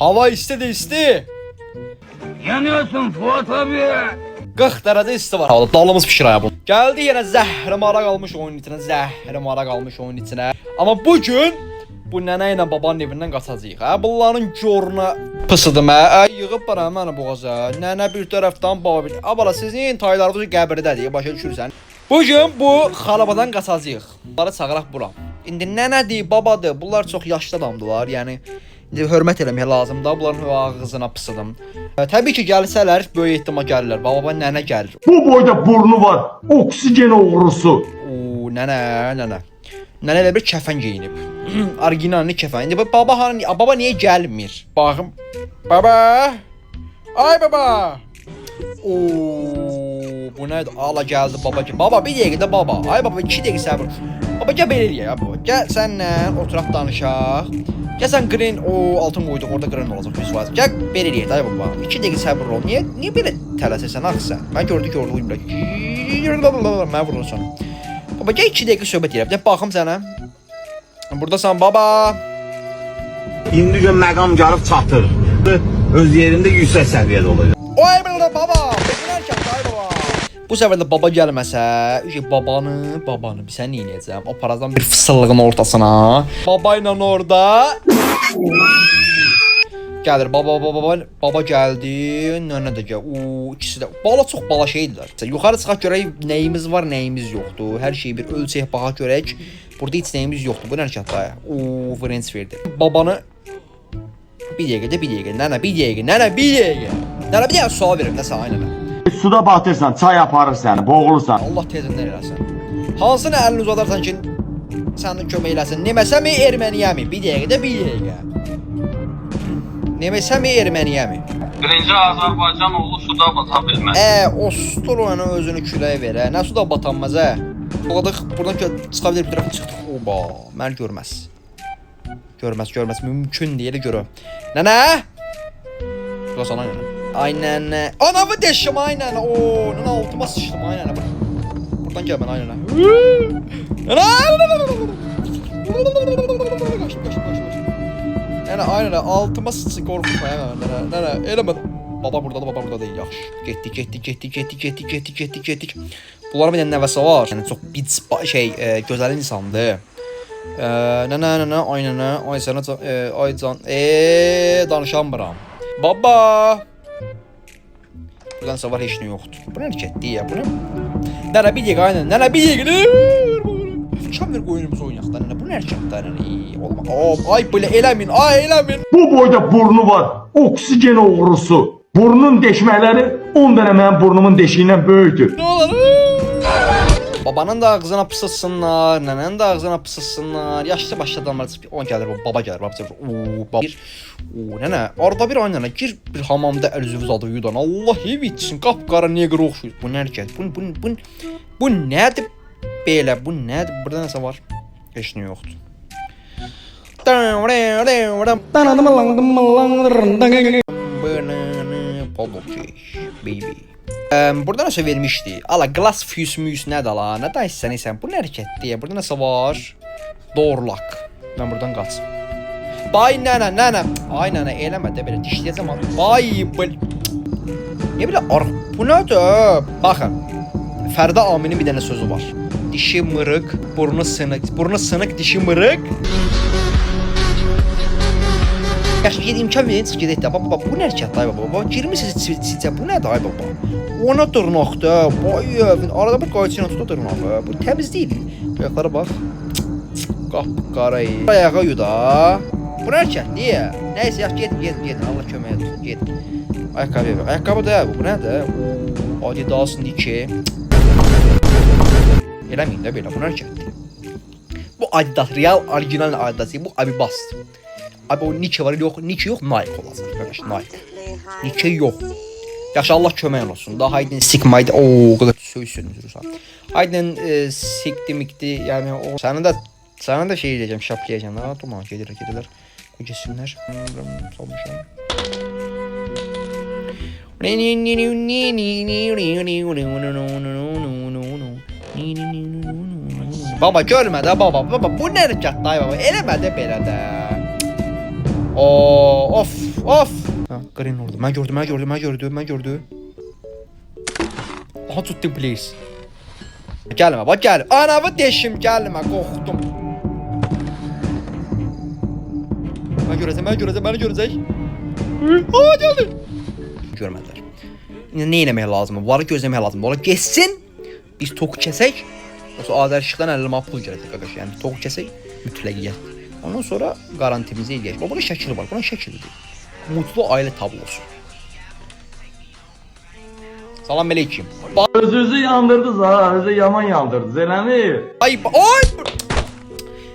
Hava isti de isti. Yanıyorsun Fuat abi. 40 dərəcə isti var. Havada dalımız pişir ya bu. Gəldi yenə zəhrimara qalmış oyun içinə, zəhrimara qalmış oyun içinə. Amma bu gün bu nənə ilə babanın evindən qaçacağıq. Hə, bunların goruna pısıdım hə. Yığıb bana mənə boğaza. Nənə bir tərəfdən baba bir. Abala sizin taylarınız qəbirdədir, başa düşürsən. Bu gün bu xalabadan qaçacağıq. Bunları çağıraq bura. İndi nənədir, babadır. Bunlar çox yaşlı adamdılar. Yəni hörmət eləmək lazımdır. Bunların ağzına pısıdım. Təbii ki, gəlsələr, böyük ehtimal gəlirlər. Baba nənə gəlir. Bu boyda burnu var. Oksigen oğrusu. Oo, nənə. Nənə elə bir kəfən geyinib. Orijinalni kəfən. İndi baba niyə gəlmir? Baxım. Baba. Ay baba. Oo, bu nədir? Ala gəldi baba ki. Baba bir dəqiqə də baba. Ay baba 2 dəqiqə səbr. Baba gəl belə eləyək ya baba. Gəl sənlə oturaq danışaq. Gəl sən green altın qoyduq, orada green olacaq 100%. Gəl belə eləyək ay baba. 2 dəqiqə səbr ol. Niyə belə tələsirsən axı sən? Mən gördük bilmirəm. Mən vurursan. Baba gəl 2 dəqiqə söhbət edək. Də baxım sənə. Burdasan baba. İndi gün məqam gəlib çatır. Öz yerində yüksək səviyyədə olacaq. Oy baba. Ay baba. Bu səfər də baba gəlməsə, babanı bir sən neyəcəm? O paradan bir fısıllığın ortasına. Baba ilə orada. Gəlir baba gəldi. Nənə də gəl. İkisi də çox bala şeydilər. Yuxarı çıxaq görək nəyimiz var, nəyimiz yoxdur. Hər şeyi bir ölçək baxaq görək. Burada heç nəyimiz yoxdur. Bu nə hərəkətdir? French verdi. Babanı bir dəqiqə. Nənə bir dəqiqə. Nənə bir dəqiqə sual verim də sənə aynən. Suda batırsan, çay aparır səni, boğulursan. Allah tezindən eləsin. Hansını əlini uzadarsan ki, sənin kömək eləsin? Neməsəmi, erməniyəmi? Bir dəqiqə. Neməsəmi, erməniyəmi? Birinci Azərbaycan oğlu suda bata bilməz. Ostroyana özünü küləyə verə. Nə suda batanmaz hə? Buladıq, buradan çıxa bilir bir tərəfə çıxdıq. Oba, məni görməz. Görməz. Mümkün deyil görə. Nənə? Şurada sana nənə. Ay nənə. Anamı deşim ay nənə. Nənə altıma sıçdım ay nənə. Buradan gəl mən ay nənə. Nənə. Qaç. Nənə ay nənə altıma sıçdı qorxma nənə. Eləmə. Baba burada deyil yaxşı. Getdik. Bunların bir dənə nəvəsi var. Yəni çox bits gözəl insandır. Nənə, ay sənə ay can. Danışamıram. Baba. Buradan sonra heç nə yoxdur. Bu nə hərəkətdir ya? Bu nə? Nənə bir dəqiqə aynen. Nənə bir dəqiqə. Kamber oyunumuzu oynayaq da nənə. Bu nə hərəkətdir nənə? Olmaz. Ay belə eləmin. Bu boyda burnu var. Oksigen oğrusu. Burnun deşmələri 10 dənə mənim burnumun deşiyindən böyükdür. Nə olur? Babanın da ağzına pısıtsınlar, nənənin də ağzına pısıtsınlar. Yaşlı başlı adamlar çıxıb, o gəlir, baba gəlir, baba. Nənə, arada bir ay nənə, gir bir hamamda əl-üzünü zadı yudan. Allah ev içsin, qapqara neqrə oxşuyur. Bu nə hərəkət? Bu nədir belə? Bu nədir? Burada nəsə var? Heç nə yoxdur. Baby. Burada nəsə vermişdi. Ala glass fuse nədir ala? Nə dəyişsən? Bu nə hərəkətdir? Burada nəsə var? Doğrulaq. Mən buradan qaçım. Bay nənə. Ay nənə eləmə də belə dişləyəcəm. Bay Niyə belə bu nədir? Baxın. Fərdə Aminin bir dənə sözü var. Dişi mırıq, burnu sınıq, dişi mırıq. Yaxşı, imkan verin, çıx gedək də. Baba, bu nə hərəkətdir ay baba? Girmişsiniz sizcə, bu nədir ay baba? Ona dırnaqdır. Arada bir qayçıyla tuta dırnağı. Bu təmiz deyil. Ayaqlara bax. Qapqara. Ayağa yuda. Bu nə hərəkətdir? Nəysə, yaxşı, gedin. Allah kömək olsun, gedin. Ayaqqabıya bax. Ayaqqabı da bu nədir? Adidas Nike. Eləməyin də belə, bu nə hərəkətdir? Bu Adidas, real, orijinal Adidas. Bu Abibasdır. Abi o Nike var, yox, Nike yox, Nike olacaq. Qardaş, Nike. Nike yox. Yaxşı, Allah kömək olsun. Da haydın sikmaydı. O qədər söysünüzürsən. Haydın sikdimikdi. Yəni o sənin də şey edəcəm, şaplayacağam. Ha, tamam, gedirlər. Qocasinlər. Salmışam. Baba görmə də baba. Bu nə hərəkətdir ay baba? Eləmə də belə də. Of, of. Ha, green oldu. Mən gördüm. Aha, tutdum, please. Gəlmə, bax, gəl. Anavı deşim, gəlmə, qorxdum. Məni görəcək. Aa, gəldi. Görmədilər. İndi nə eləmək lazımdır? Bunları gözləmək lazımdır. Bunlar geçsin, biz toku kəsək. Yoxsa Azər işıqdan 50 manat pul gələcək, qardaş. Yəni toku kəsək, mütləqiyyət. Ondan sonra garantimizi eləyək. Burada şəkil var, buna şəkildir. Mutlu ailə tablosu. Salam aleyküm. Özünüzü yandırdınız ha, özü yaman yandırdınız, eləmi? Ay.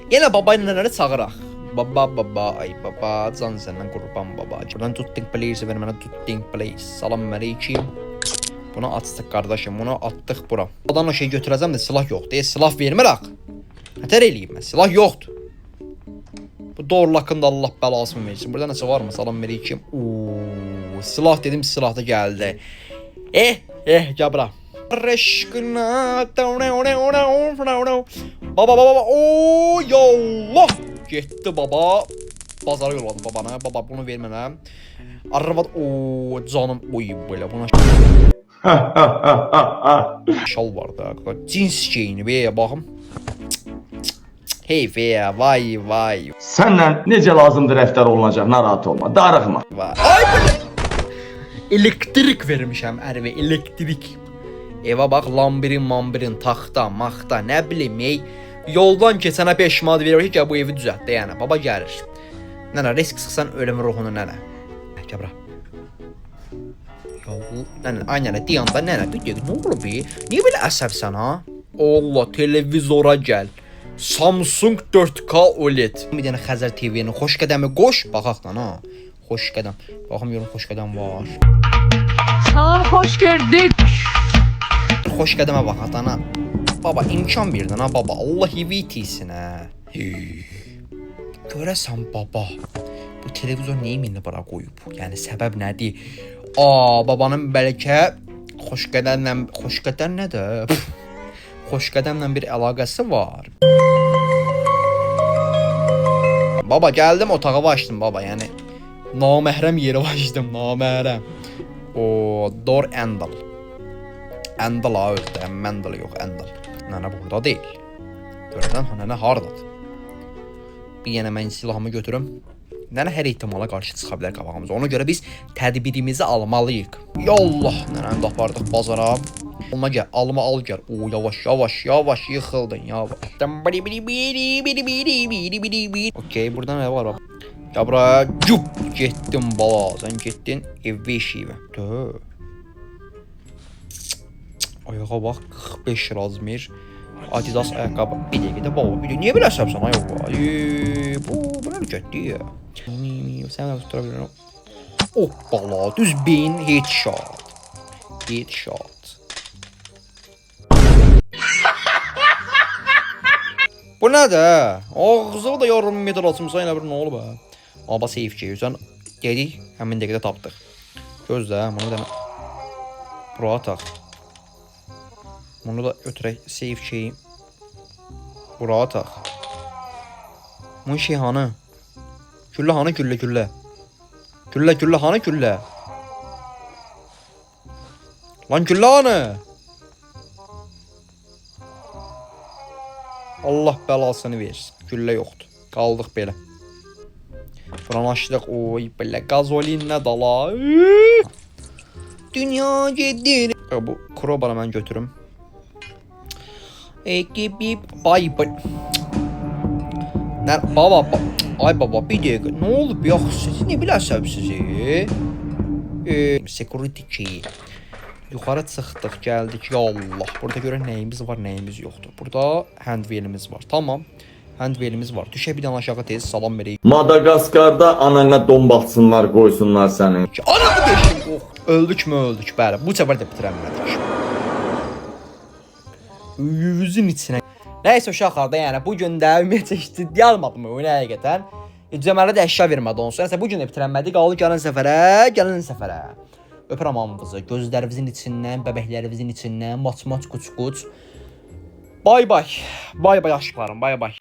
Yenə baba ilə nələri çağıraq. Baba, ay baba, can səndən qurban baba. Buradan tutding please ver mənə, tutding please. Salam aleyküm. Bunu açdıq qardaşım, bunu atdıq bura. Buradan o şey götürəcəm də silah yoxdur. Silah vermirək. Hətər eləyim mən, silah yoxdur. Bu doğru haqqında Allah bəlasını versin. Burada nəsə var mı? Salam aleyküm. Silah dedim, silah da gəldi. Gəl bura. Reşqına. Baba. Yallah. Getdi baba. Bazara yolladı babana. Baba bunu ver mənə. Arvad canım belə buna. Şal var da. Cins geyini be baxım. Hey be vay. Səndən necə lazımdır rəftar olunacaq, narahat olma, darıxma. Ay belə. Elektrik vermişəm ərvə, elektrik. Evə bax, lambirin, taxta, maxta, nə bilim, yoldan keçənə 5 manat verir ki, bu evi düzəltdi, yəni, baba gəlir. Nənə, risk sıxsan ölüm ruhunu, nənə. Gəbra. Nənə, ay nənə, deyanda, nənə, bir deyək, nə olur bir? Niyə belə əsəbsən, ha? Allah, televizora gəl. Samsung 4K OLED. Bir dənə Xəzər TV-nin xoş qədəmi qoş, baxaq lan, ha. Xoş qədəm. Baxım yorum xoş qədəm var. Salam, hoş gördük. Xoş qədəmə bax atana. Baba imkan verdin ha baba. Allah ivitsin ha. Görəsən baba. Bu televizor nəyi minni bura qoyub? Yəni səbəb nədir? Babanın bəlkə xoş qədəm nədir? Xoş qədəmlə bir əlaqəsi var. Baba gəldim otağı açdım baba, yəni naməhrəm yeri açdım, naməhrəm. Door handle. Handle ağırdır, handle yox, handle. Nənə burada deyil. Görürsən, nənə hardadır? Bir yenə mən silahımı götürüm. Nənə hər ehtimala qarşı çıxa bilər qabağımıza. Ona görə biz tədbirimizi almalıyıq. Yallah, nənəni də apardıq bazara. Alma gəl, alma al gəl. Yavaş yıxıldın, yavaş. Okey, burada nə var? Ya buraya cüp getdin bala, sən getdin evə işiyivə. Ayağa bax, 45 razmir. Adidas ayaqqabı. Bir dəqiqə də baba, bir dəqiqə. Niyə belə səbsən ayağa? Bu nə getdi ya? Sən də tutura bilirəm. Bala, düz beyin headshot. Bu nədir? Ağzı da yarım metr açımsa yenə bir nə olub ha? Aba safe çevirsən dedik, həmin dəqiqədə tapdıq. Gözlə, bunu da bura ataq. Bunu da ötürək safe çeyim. Bura ataq. Bunun şey hanı? Güllə hanı? Güllə. Güllə hanı güllə? Lan güllə hanı? Allah bəlasını versin. Güllə yoxdur. Qaldıq belə. Buranı açdıq. Belə qazolinlə dala. Dünya gedir. Bu krobanı mən götürüm. Baba. Ay baba bir dəqiqə. Nə olub ya? Siz nə bilərsəb sizi? Security key. Yuxarı çıxdıq, gəldik. Ya Allah. Burada görək nəyimiz var, nəyimiz yoxdur. Burada handwheelimiz var. Tamam. Handwheelimiz var. Düşə bir dənə aşağı tez salam verək. Madagaskarda anana don baxsınlar, qoysunlar səni. Ananı deşim. Öldük. Bəli, bu səfər də bitirəmədik. Yüzün içinə. Nəysə uşaqlar da yəni bu gün də ümumiyyətlə ciddi almadım oyunu həqiqətən. Cəmələ də əşya vermədi onsuz. Nəsə bu gün də bitirənmədik. Qaldı gələn səfərə. Öpürəm hamınızı. Gözlərinizin içindən, bəbəklərinizin içindən, maç quç. Bay bay aşıqlarım. Bay bay.